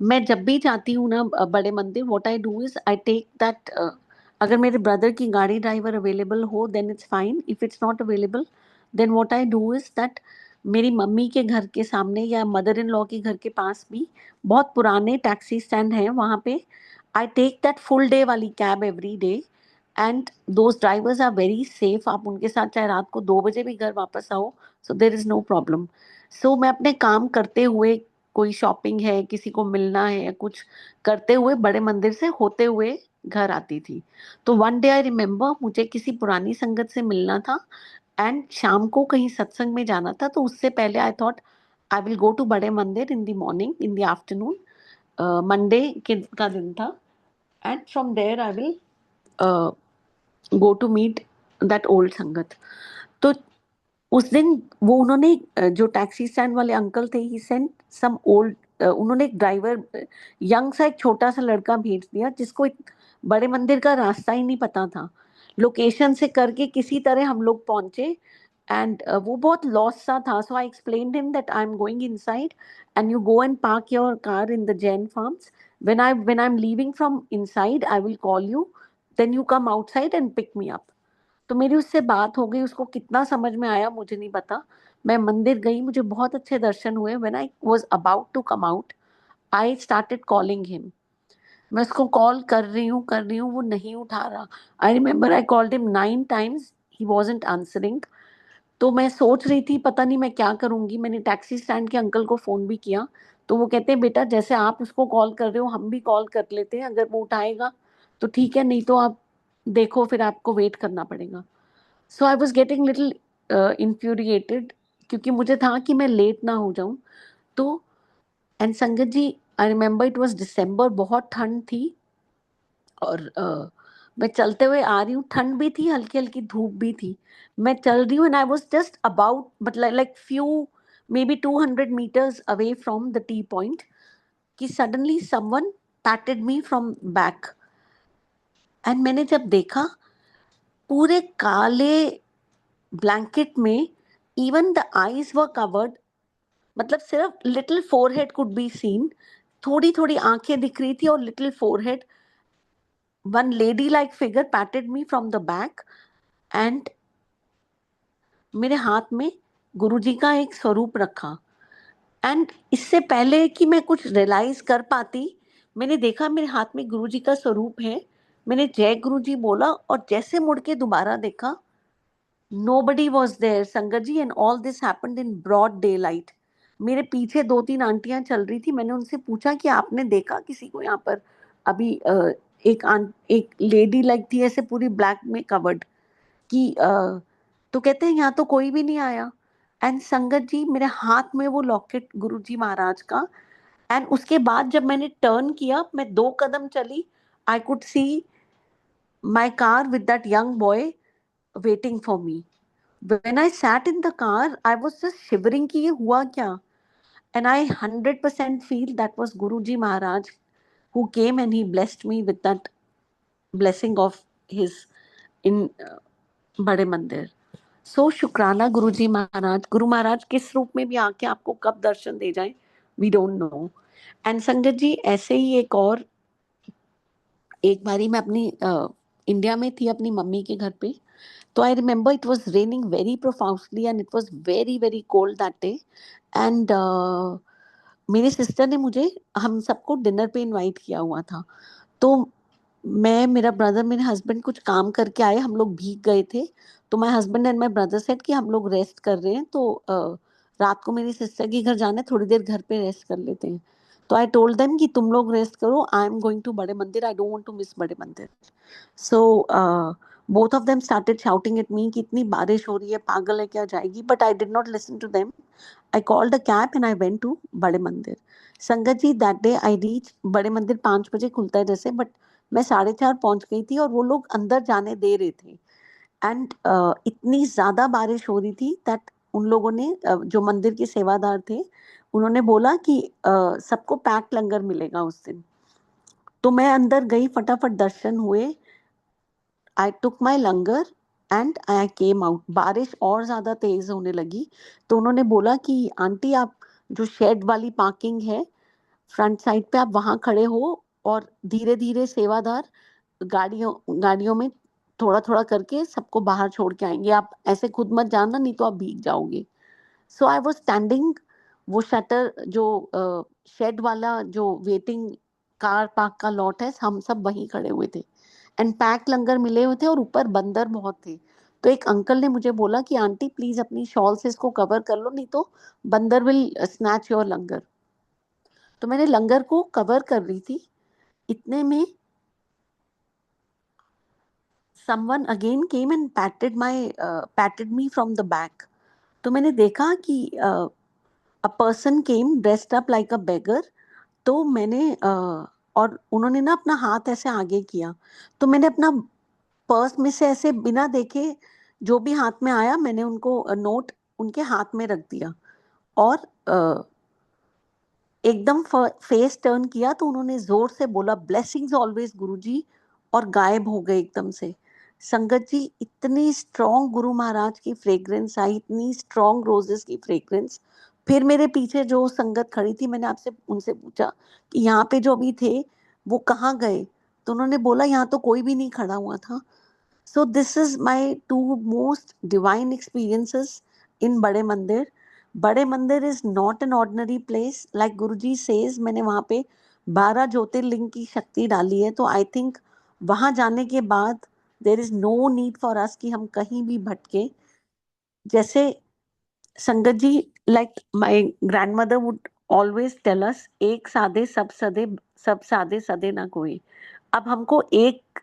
B: मैं जब भी जाती हूँ ना Bade Mandir, what I do is I take that, अगर मेरे ब्रदर की गाड़ी ड्राइवर अवेलेबल हो then it's fine. If it's not available then what I do is that, मेरी मम्मी के घर के सामने या मदर इन लॉ के घर के पास भी बहुत पुराने टैक्सी स्टैंड हैं, वहाँ पे I take that full day वाली cab every day. And those drivers are very safe. आप उनके साथ चाहे रात को 2 बजे भी घर वापस आओ, सो देर इज नो प्रॉब्लम. सो मैं अपने काम करते हुए, कोई शॉपिंग है, किसी को मिलना है, कुछ करते हुए बड़े मंदिर से होते हुए घर आती थी. तो वन डे आई रिमेम्बर, मुझे किसी पुरानी संगत से मिलना था एंड शाम को कहीं सत्संग में जाना था. तो उससे पहले I thought I will go to Bade Mandir in the morning, in the afternoon. Monday का दिन था, and from there I will go to meet that old sangat. तो उस दिन वो उन्होंने जो टैक्सी स्टैंड वाले अंकल थे, ही सेंट सम ओल्ड, उन्होंने एक ड्राइवर, यंग सा एक छोटा सा लड़का भेज दिया जिसको बड़े मंदिर का रास्ता ही नहीं पता था. लोकेशन से करके किसी तरह हम लोग पहुंचे एंड वो बहुत लॉस सा था. So I explained him that I am going inside and you go and park your car in the Jain farms. when I'm leaving from inside, I will call you, then you come outside and pick me up. तो मेरी उससे बात हो गई. उसको कितना समझ में आया मुझे नहीं पता. मैं मंदिर गई, मुझे बहुत अच्छे दर्शन हुए. When I was about to come out, I started calling him. मैं उसको कॉल कर रही हूँ, वो नहीं उठा रहा. I remember I called him 9 times, he wasn't answering. तो मैं सोच रही थी पता नहीं मैं क्या करूंगी. मैंने टैक्सी स्टैंड के अंकल को फोन भी किया, तो वो कहते हैं बेटा जैसे आप उसको कॉल कर रहे हो हम भी कॉल कर लेते हैं, अगर वो उठाएगा तो ठीक है, नहीं तो आप देखो फिर आपको वेट करना पड़ेगा। So I was getting little infuriated, क्योंकि मुझे था कि मैं लेट ना हो जाऊं। तो एंड संगत जी, आई रिमेम्बर इट वॉज दिसंबर, बहुत ठंड थी, और मैं चलते हुए आ रही हूँ, ठंड भी थी, हल्की हल्की धूप भी थी। मैं चल रही हूँ and I was just about मतलब like few maybe 200 meters away from the T point, कि suddenly someone patted me from back. And मैंने जब देखा, पूरे काले ब्लैंकेट में, even the eyes were covered, मतलब सिर्फ little forehead could be seen, थोड़ी थोड़ी आंखें दिख रही थी और little forehead. One lady like figure patted me from the back, and मेरे हाथ में गुरुजी का एक स्वरूप रखा। एंड इससे पहले कि मैं कुछ रियलाइज कर पाती, मैंने देखा मेरे हाथ में गुरुजी का स्वरूप है। मैंने जय गुरुजी बोला और जैसे मुड़ के दोबारा देखा, nobody was there sangat ji, and all this happened in broad daylight. मेरे पीछे दो तीन आंटियां चल रही थी, मैंने उनसे पूछा कि आपने देखा किसी को यहाँ पर अभी? एक लेडी लाइक थी ऐसे पूरी ब्लैक में कवर्ड, कि तो कहते हैं यहाँ तो कोई भी नहीं आया। एंड संगत जी, मेरे हाथ में वो लॉकेट गुरुजी महाराज का। एंड उसके बाद जब मैंने टर्न किया, मैं 2 कदम चली, I could see my car with that young boy waiting for me. When I sat in the car, I was just shivering कि ये हुआ क्या। And I 100% feel that was Guruji Maharaj who came and he blessed me with that blessing of his in बड़े मंदिर। सो शुक्राना गुरुजी महाराज। गुरु महाराज किस रूप में भी आके आपको कब दर्शन दे जाए, we don't know. And sangat जी, ऐसे ही एक बारी मैं अपनी इंडिया में थी अपनी मम्मी के घर पे। तो I remember it was raining very profoundly and it was very very cold that day. And मेरी सिस्टर ने मुझे, हम सबको डिनर पे इनवाइट किया हुआ था। तो मैं, मेरा ब्रदर, मेरे हस्बैंड कुछ काम करके आए, हम लोग भीग गए थे। तो my husband and my brother said कि हम लोग रेस्ट कर रहे हैं, तो रात को मेरी सिस्टर के घर जाना है, थोड़ी देर घर पे रेस्ट कर लेते हैं। तो आई टोल्ड देम कि तुम लोग रेस्ट करो, आई am going to Bade Mandir, I don't want to miss Bade Mandir. So both of them started shouting at me कि इतनी बारिश हो रही है, पागल है क्या, जाएगी। But I did not listen to them. I called a cab and I went to बड़े मंदिर। संगत जी, दैट डे आई रीच बड़े मंदिर 5 बजे खुलता है जैसे, बट मैं 4:30 पहुंच गई थी और वो लोग अंदर जाने दे रहे थे। एंड इतनी ज्यादा बारिश हो रही थी दैट उन लोगों ने, जो मंदिर के सेवादार थे, उन्होंने बोला कि सबको पैक लंगर मिलेगा उस दिन। तो मैं अंदर गई, फटाफट दर्शन हुए, आई टुक माई लंगर एंड आई केम आउट। बारिश और ज्यादा तेज होने लगी, तो उन्होंने बोला कि आंटी आप जो शेड वाली पार्किंग है फ्रंट साइड पे, आप वहां खड़े हो, और धीरे धीरे सेवादार गाड़ियों गाड़ियों में थोड़ा थोड़ा करके सबको बाहर छोड़ के आएंगे, आप ऐसे खुद मत जाना, नहीं तो आप भीग जाओगे। सो आई वाज स्टैंडिंग, वो शटर जो शेड वाला जो वेटिंग कार पार्क का लॉट है, हम सब वहीं खड़े हुए थे। एंड पैक लंगर मिले हुए थे और ऊपर बंदर बहुत थे। तो एक अंकल ने मुझे बोला कि आंटी प्लीज अपनी शॉल से इसको कवर कर लो, नहीं तो बंदर विल स्नैच योर लंगर। तो मैंने लंगर को कवर कर रही थी, इतने में someone again came and patted me from the back. तो मैंने देखा कि a person came dressed up like a beggar. तो मैंने और उन्होंने ना अपना हाथ ऐसे आगे किया, तो मैंने अपना पर्स में से ऐसे बिना देखे जो भी हाथ में आया, मैंने उनको नोट उनके हाथ में रख दिया। और एकदम फेस टर्न किया तो उन्होंने जोर से बोला ब्लेसिंग्स ऑलवेज गुरुजी, और गायब हो गए एकदम से। संगत जी, इतनी स्ट्रॉन्ग गुरु महाराज की फ्रेग्रेंस आई, इतनी स्ट्रॉन्ग रोजेस की फ्रेग्रेंस। फिर मेरे पीछे जो संगत खड़ी थी, मैंने आपसे उनसे पूछा कि यहाँ पे जो अभी थे वो कहाँ गए, तो उन्होंने बोला यहाँ तो कोई भी नहीं खड़ा हुआ था। So this is my two most divine experiences in बड़े मंदिर। बड़े मंदिर is not an ordinary place, like Guruji says, मैंने वहाँ पे 12 ज्योतिर्लिंग की शक्ति डाली है। तो आई थिंक वहाँ जाने के बाद there is no need for us कि हम कहीं भी भटके। जैसे sangat ji, like my grandmother would always tell us, एक साधे सब सदे, सब साधे सदे ना कोई। अब हमको एक,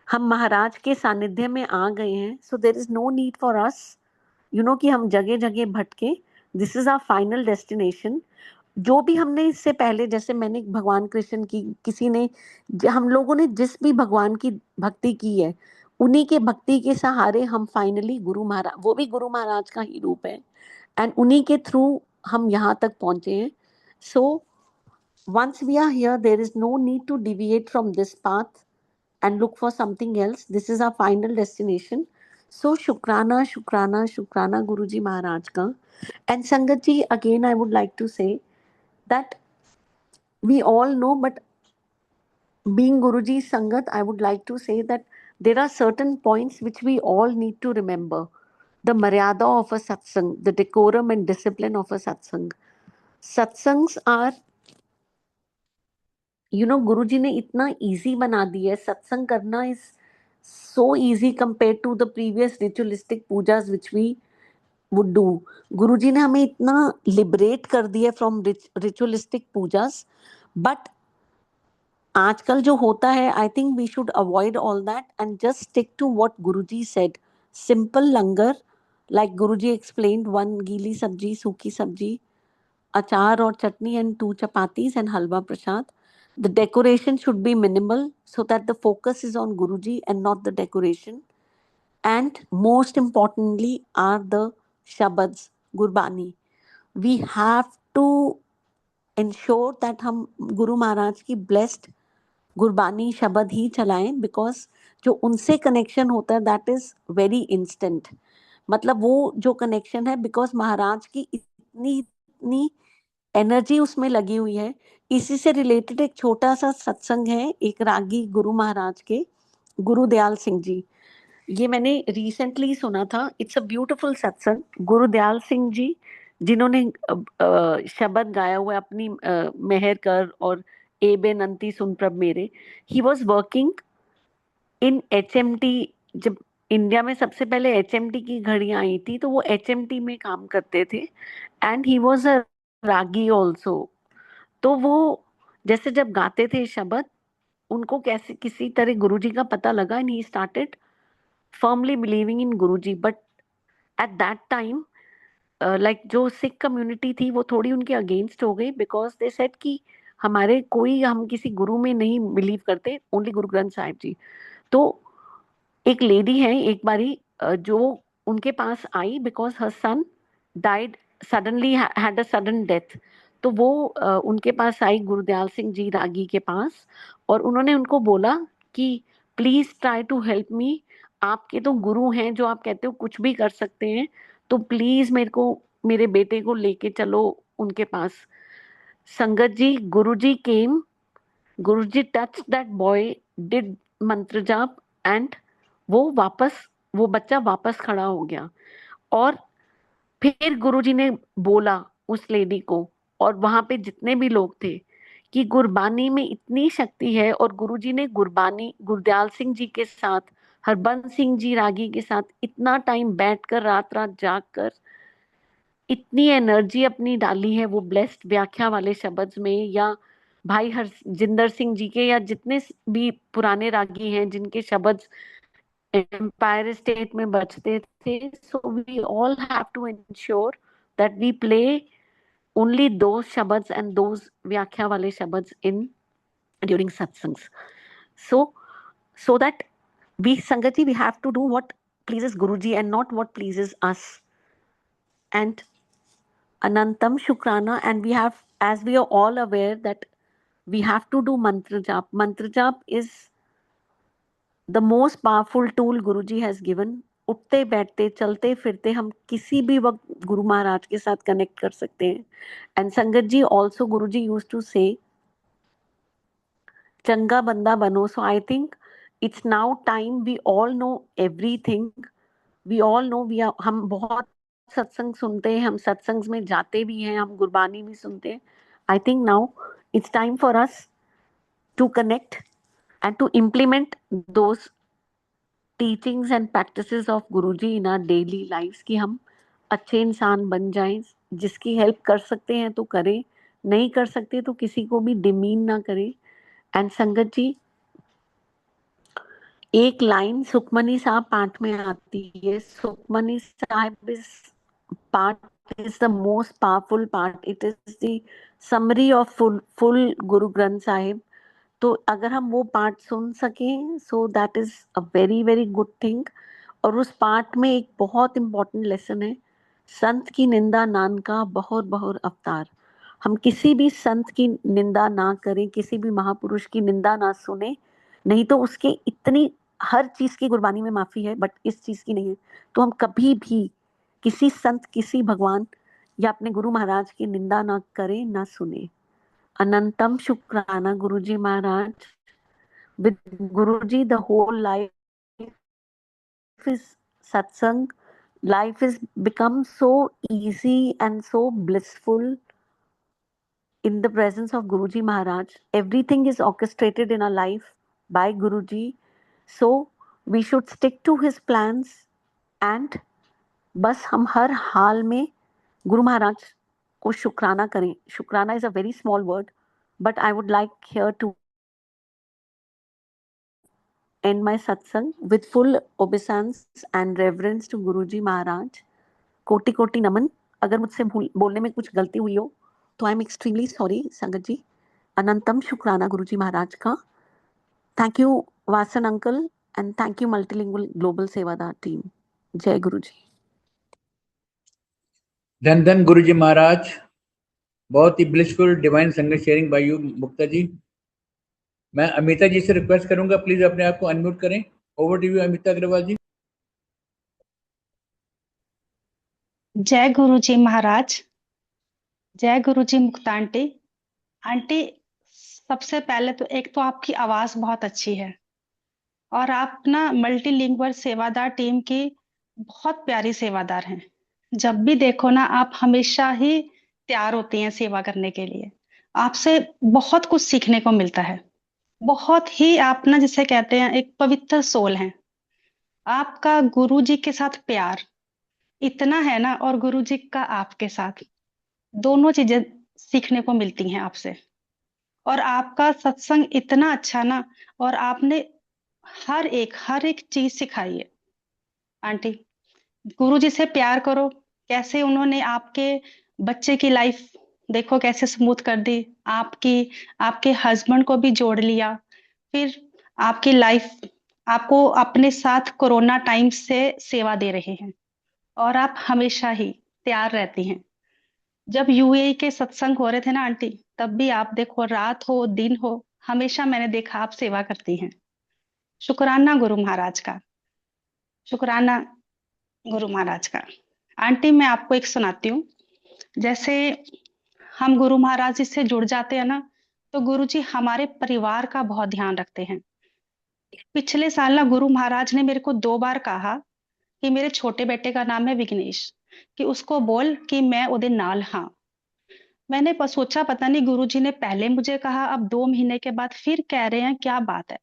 B: हम महाराज के सानिध्य में आ गए हैं, so there is no need for us कि हम जगह जगह भटके। This is our final destination. जो भी हमने इससे पहले, जैसे मैंने भगवान कृष्ण की, किसी ने, हम लोगों ने जिस भी भगवान की भक्ति की है, उन्हीं के भक्ति के सहारे हम फाइनली गुरु महाराज, वो भी गुरु महाराज का ही रूप है, एंड उन्हीं के थ्रू हम यहाँ तक पहुंचे हैं। सो once we are here, there is no need to deviate from this path and look for something else. This is our final destination. So शुक्राना शुक्राना शुक्राना गुरुजी महाराज का। And Sangat ji, again I would like to say that we all know, but being Guruji's Sangat, I would like to say that there are certain points which we all need to remember. The maryada of a satsang, the decorum and discipline of a satsang. Satsangs are, Guruji ने इतना easy बना दिया है, सत्संग करना is so easy compared to the previous ritualistic pujas which we would do. Guruji ने हमें इतना liberate कर दिया from ritualistic pujas, but आजकल जो होता है, I think we should avoid all that and just stick to what Guruji said. Simple langar, like Guruji explained, one गीली सब्जी, सूखी सब्जी, अचार और चटनी, and 2 chapatis and halwa prasad. The decoration should be minimal so that the focus is on Guruji and not the decoration. And most importantly are the shabads, gurbani. We have to ensure that हम गुरु महाराज की blessed Gurbani शब्द ही चलाएं, because जो उनसे connection होता है that is very instant. मतलब वो जो कनेक्शन है, बिकॉज महाराज की इतनी इतनी एनर्जी उसमें लगी हुई है. इसी से रिलेटेड एक छोटा सा सत्संग है, एक रागी गुरु महाराज के, गुरुदयाल सिंह जी. ये मैंने रिसेंटली सुना था. इट्स अ ब्यूटीफुल सत्संग. गुरुदयाल सिंह जी जिन्होंने शब्द गाया हुआ है अपनी मेहर कर और ए बेनंती सुन प्रभ मेरे. He was working in HMT. जब इंडिया में सबसे पहले HMT की घड़ियां आई थी, तो वो HMT में काम करते थे. And he was a ragi also. तो वो जैसे जब गाते थे शब्द, उनको कैसे किसी तरह गुरुजी का पता लगा, and he started firmly believing in Guruji. But at that time, like जो सिख कम्युनिटी थी वो थोड़ी उनके अगेंस्ट हो गई, बिकॉज दे सेड कि हमारे कोई, हम किसी गुरु में नहीं बिलीव करते, ओनली गुरु ग्रंथ साहिब जी. तो एक लेडी है, एक बारी जो उनके पास आई, because her son died suddenly, had a sudden death. तो वो उनके पास आई, गुरुदयाल सिंह जी रागी के पास, और उन्होंने उनको बोला कि please try to help me. आपके तो गुरु हैं जो आप कहते हो कुछ भी कर सकते हैं, तो प्लीज मेरे को, मेरे बेटे को लेके चलो उनके पास. संगत जी, गुरुजी केम, गुरुजी टच दैट बॉय, डिड मंत्र जाप, एंड वो बच्चा वापस खड़ा हो गया. और फिर गुरुजी ने बोला उस लेडी को, और वहां पे जितने भी लोग थे, कि गुरबानी में इतनी शक्ति है. और गुरुजी ने गुरबानी गुरदयाल सिंह जी के साथ, हरबंस सिंह जी रागी के साथ इतना टाइम बैठकर, रात रात जाग कर, इतनी एनर्जी अपनी डाली है वो ब्लेस्ड व्याख्या वाले शब्द में, या भाई हरजिंदर सिंह जी के, या जितने भी पुराने रागी हैं जिनके शब्द एम्पायर स्टेट में बजते थे. So we all have to ensure that we play only those shabad and those व्याख्या वाले शब्द in during satsangs. So that we Sangati, we have to do what pleases Guruji and not what pleases us. And Anantam Shukrana, and we have, as we are all aware, that we have to do mantra jap. Mantra jap is the most powerful tool Guruji has given. उठते बैठते चलते फिरते हम किसी भी वक्त गुरु महाराज के साथ कनेक्ट कर सकते हैं. And sangat ji, also Guruji used to say चंगा बंदा बनो. So I think it's now time, we all know everything, we all know, हम बहुत सत्संग सुनते हैं, हम सत्संग में जाते भी हैं, हम गुरबानी भी सुनते हैं. I think now it's time for us to connect and to implement those teachings and practices of Guruji in our daily lifes, कि हम अच्छे इंसान बन जाएं. जिसकी हेल्प कर सकते हैं तो करें, नहीं कर सकते तो किसी को भी डिमीन ना करें। एंड संगत जी, एक लाइन सुखमनी साहब पाठ में आती है, सुखमनी साहब is part is the most powerful part. It is the summary of full Guru Granth Sahib. तो अगर हम वो पार्ट सुन सकें, so that is a very very good thing. और उस पार्ट में एक बहुत इंपॉर्टेंट लेसन है, संत की निंदा नान का बहुत बहुत अवतार। हम किसी भी संत की निंदा ना करें, किसी भी महापुरुष की निंदा ना सुने, नहीं तो उसके इतनी हर चीज की कुर्बानी में माफी है बट इस चीज की नहीं है। तो हम कभी भी किसी संत, किसी भगवान या अपने गुरु महाराज की निंदा ना करें, ना सुने। अनंतम शुक्राना गुरुजी महाराज। with Guruji, the whole life is satsang. Life is become so easy and so blissful in the presence of Guruji Maharaj. Everything is orchestrated in our life by Guruji. So we should stick to his plans and बस हम हर हाल में गुरु महाराज को शुक्राना करें। शुक्राना is a very small word, but I would like here to end my satsang with full obeisance and reverence to Guruji Maharaj. कोटि कोटि नमन। अगर मुझसे बोलने में कुछ गलती हुई हो तो आई एम एक्सट्रीमली सॉरी संगत जी। अनंतम शुक्राना गुरुजी महाराज का। Thank you Vasan uncle and thank you multilingual global sevadar team. जय गुरु जी।
A: धन धन गुरु जी महाराज। बहुत ही blissful divine sangat sharing by you Mukta ji. मैं अमिता जी से रिक्वेस्ट करूंगा, प्लीज अपने आप को अनम्यूट करें। Over to you Amita Agrawal ji.
C: जय गुरु जी महाराज। जय गुरु जी मुक्ता आंटी। आंटी, सबसे पहले तो एक तो आपकी आवाज बहुत अच्छी है और आप ना मल्टीलिंगुअल सेवादार टीम की बहुत प्यारी सेवादार हैं। जब भी देखो ना, आप हमेशा ही तैयार होती हैं सेवा करने के लिए। आपसे बहुत कुछ सीखने को मिलता है। बहुत ही आप ना, जिसे कहते हैं, एक पवित्र सोल हैं। आपका गुरु जी के साथ प्यार इतना है ना, और गुरु जी का आपके साथ दोनों चीजें सीखने को मिलती हैं आपसे। और आपका सत्संग इतना अच्छा ना, और आपने हर एक चीज सिखाई है आंटी। गुरु जी से प्यार करो। कैसे उन्होंने आपके बच्चे की लाइफ देखो कैसे स्मूथ कर दी। आपकी आपके हस्बैंड को भी जोड़ लिया। फिर आपकी लाइफ आपको अपने साथ कोरोना टाइम से सेवा दे रहे हैं और आप हमेशा ही तैयार रहती हैं। जब यूएई के सत्संग हो रहे थे ना आंटी, तब भी आप देखो, रात हो दिन हो, हमेशा मैंने देखा आप सेवा करती हैं। शुक्राना गुरु महाराज का। शुक्राना गुरु महाराज का। आंटी, मैं आपको एक सुनाती हूँ। जैसे हम गुरु महाराज जी से जुड़ जाते हैं ना, तो गुरु जी हमारे परिवार का बहुत ध्यान रखते हैं। पिछले साल ना गुरु महाराज ने मेरे को 2 बार कहा कि मेरे छोटे बेटे का नाम है विघ्नेश, कि उसको बोल कि मैं उदे नाल हाँ। मैंने सोचा पता नहीं गुरुजी ने पहले मुझे कहा, अब 2 महीने के बाद फिर कह रहे हैं, क्या बात है।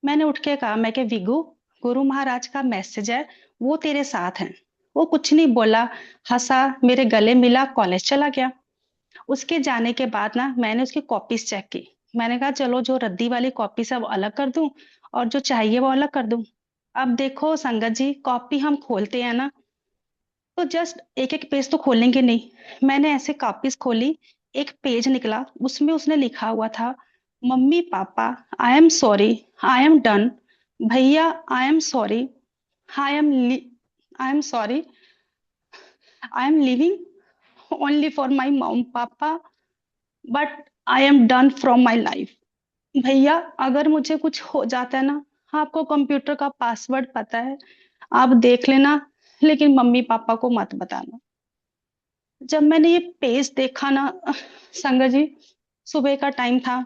C: मैंने उठ के कहा, मैं क्या विगु, गुरु महाराज का मैसेज है, वो तेरे साथ हैं। वो कुछ नहीं बोला, हंसा, मेरे गले मिला, कॉलेज चला गया। उसके जाने के बाद ना मैंने उसकी कॉपीज चेक की। मैंने कहा चलो जो रद्दी वाली कॉपी है वो अलग कर दूं और जो चाहिए वो अलग कर दूं। अब देखो संगत जी, कॉपी हम खोलते हैं ना, तो जस्ट एक एक पेज तो खोलेंगे नहीं। मैंने ऐसे कॉपीज खोली, एक पेज निकला, उसमें उसने लिखा हुआ था, mummy papa I am sorry, I am done. भैया I am sorry, I am sorry, I am living only for my mom papa, but I am done from my life. भैया अगर मुझे कुछ हो जाता है ना, आपको कंप्यूटर का पासवर्ड पता है, आप देख लेना, लेकिन मम्मी पापा को मत बताना। जब मैंने ये पेज देखा ना संगत जी, सुबह का टाइम था,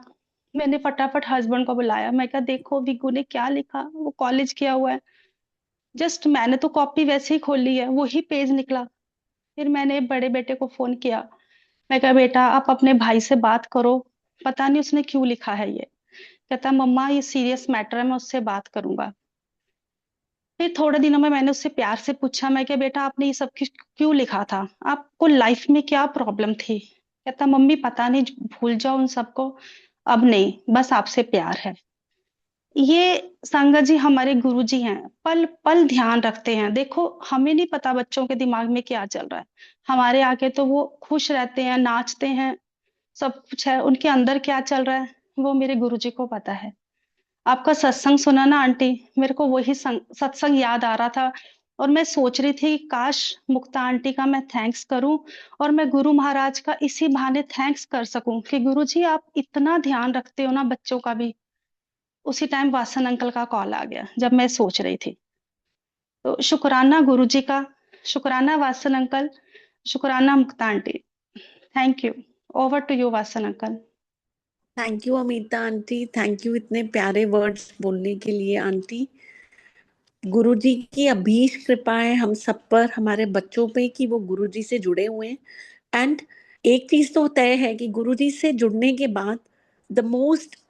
C: मैंने फटाफट हस्बैंड को बुलाया। मैं कहा देखो विगू ने क्या लिखा, वो कॉलेज किया हुआ है। जस्ट मैंने तो कॉपी वैसे ही खोली है, वही पेज निकला। फिर मैंने बड़े बेटे को फोन किया। मैं कहा बेटा आप अपने भाई से बात करो, पता नहीं उसने क्यों लिखा है ये। कहता मम्मा ये सीरियस मैटर है, मैं उससे बात करूंगा। फिर थोड़े दिनों में मैंने उससे प्यार से पूछा, मैं क्या बेटा आपने ये सब क्यों लिखा था, आपको लाइफ में क्या प्रॉब्लम थी। कहता मम्मी पता नहीं, भूल जाओ उन सबको, अब नहीं, बस आपसे प्यार है। ये संगत जी हमारे गुरुजी हैं, पल पल ध्यान रखते हैं। देखो हमें नहीं पता बच्चों के दिमाग में क्या चल रहा है, हमारे आगे तो वो खुश रहते हैं, नाचते हैं, सब कुछ है, उनके अंदर क्या चल रहा है वो मेरे गुरुजी को पता है। आपका सत्संग सुना ना आंटी, मेरे को वही सत्संग याद आ रहा था, और मैं सोच रही थी काश मुक्ता आंटी का मैं थैंक्स करूं, और मैं गुरु महाराज का इसी बहाने थैंक्स कर सकूं कि गुरुजी आप इतना ध्यान रखते हो ना बच्चों का भी। उसी टाइम वासन अंकल का कॉल आ गया जब मैं सोच रही थी। तो शुक्राना गुरुजी का, शुक्राना वासन अंकल, शुक्राना Mukta aunty. Thank you. Over to you Vasan uncle.
B: Thank you Amita aunty, thank you इतने प्यारे वर्ड्स बोलने के लिए आंटी। गुरुजी की अभीष कृपा है हम सब पर, हमारे बच्चों पे, कि वो गुरुजी से जुड़े हुए हैं। एंड एक चीज तो तय है कि गुरुजी से जुड़ने के बाद द मोस्ट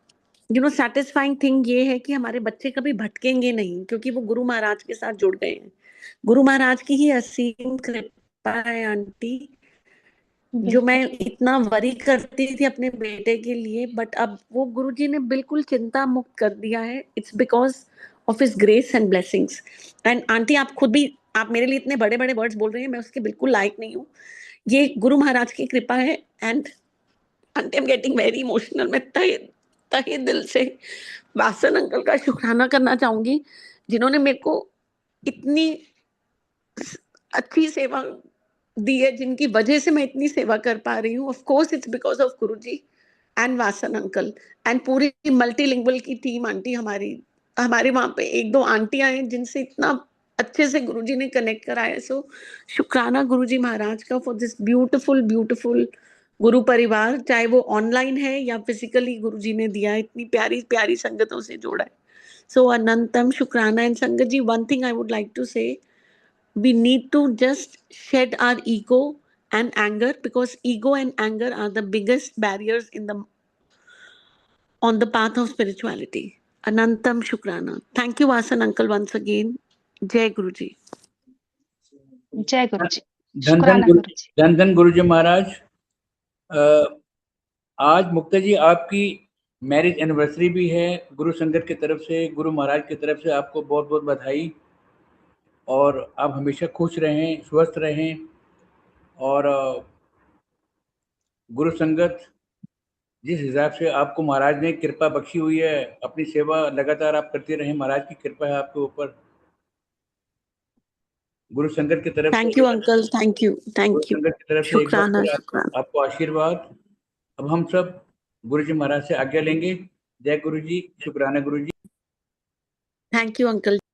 B: सेटिस्फाइंग थिंग ये है कि हमारे बच्चे कभी भटकेंगे नहीं, क्योंकि वो गुरु महाराज के साथ जुड़ गए हैं। गुरु महाराज की ही असीम कृपा है आंटी। जो मैं इतना वरी करती थी अपने बेटे के लिए, बट अब वो गुरुजी ने बिल्कुल चिंता मुक्त कर दिया है। It's because of his grace and blessings. And aunty आप खुद भी, आप मेरे लिए इतने बड़े बड़े वर्ड्स बोल रहे हैं, मैं उसके बिल्कुल लायक नहीं हूँ। ये गुरु महाराज की कृपा है। And aunty I am getting very emotional. मैं तहे तहे दिल से वासन अंकल का शुक्राना करना चाहूंगी, जिन्होंने मेरे को इतनी अच्छी सेवा दी है, जिनकी वजह से मैं इतनी सेवा कर पा रही हूँ। Of course it's because of Guruji and Wasan uncle and पूरी मल्टीलिंगुअल की टीम आंटी। हमारे वहां पे एक दो आंटियां हैं जिनसे इतना अच्छे से गुरुजी ने कनेक्ट कराया। सो शुक्राना गुरुजी महाराज का फॉर दिस ब्यूटीफुल ब्यूटीफुल गुरु परिवार, चाहे वो ऑनलाइन है या फिजिकली गुरुजी ने दिया है, इतनी प्यारी प्यारी संगतों से जोड़ा है। सो अनंतम शुक्राना। And sangat ji, one thing I would like to say, we need to just shed our ego and anger, because ego and anger are the biggest barriers on the path of spirituality. Anantam Shukrana. Thank you Vasan uncle once again. Jai Guruji.
C: जय गुरुजी।
A: धन धन
C: शुक्राना
A: गुरु,
C: गुरुजी।
A: धन धन गुरुजी महाराज। आज मुक्ता जी आपकी marriage anniversary भी है। गुरु संगत की तरफ से, गुरु महाराज की तरफ से आपको बहुत बहुत बधाई, और आप हमेशा खुश रहें, स्वस्थ रहें, और गुरु संगत जिस हिसाब से आपको महाराज ने कृपा बख्शी हुई है, अपनी सेवा लगातार आप करते रहें, महाराज की कृपा है आपके ऊपर। गुरु संगत की तरफ
B: Thank
A: से,
B: you uncle. Thank you.
A: Guru
B: Thank you.
A: संगत की तरफ से एक बार
B: Shukrana.
A: फिर
B: Shukrana.
A: आपको आशीर्वाद। अब हम सब गुरु जी महाराज से आज्ञा लेंगे। जय गुरु जी। शुक्राना गुरु जी।
B: Thank you uncle.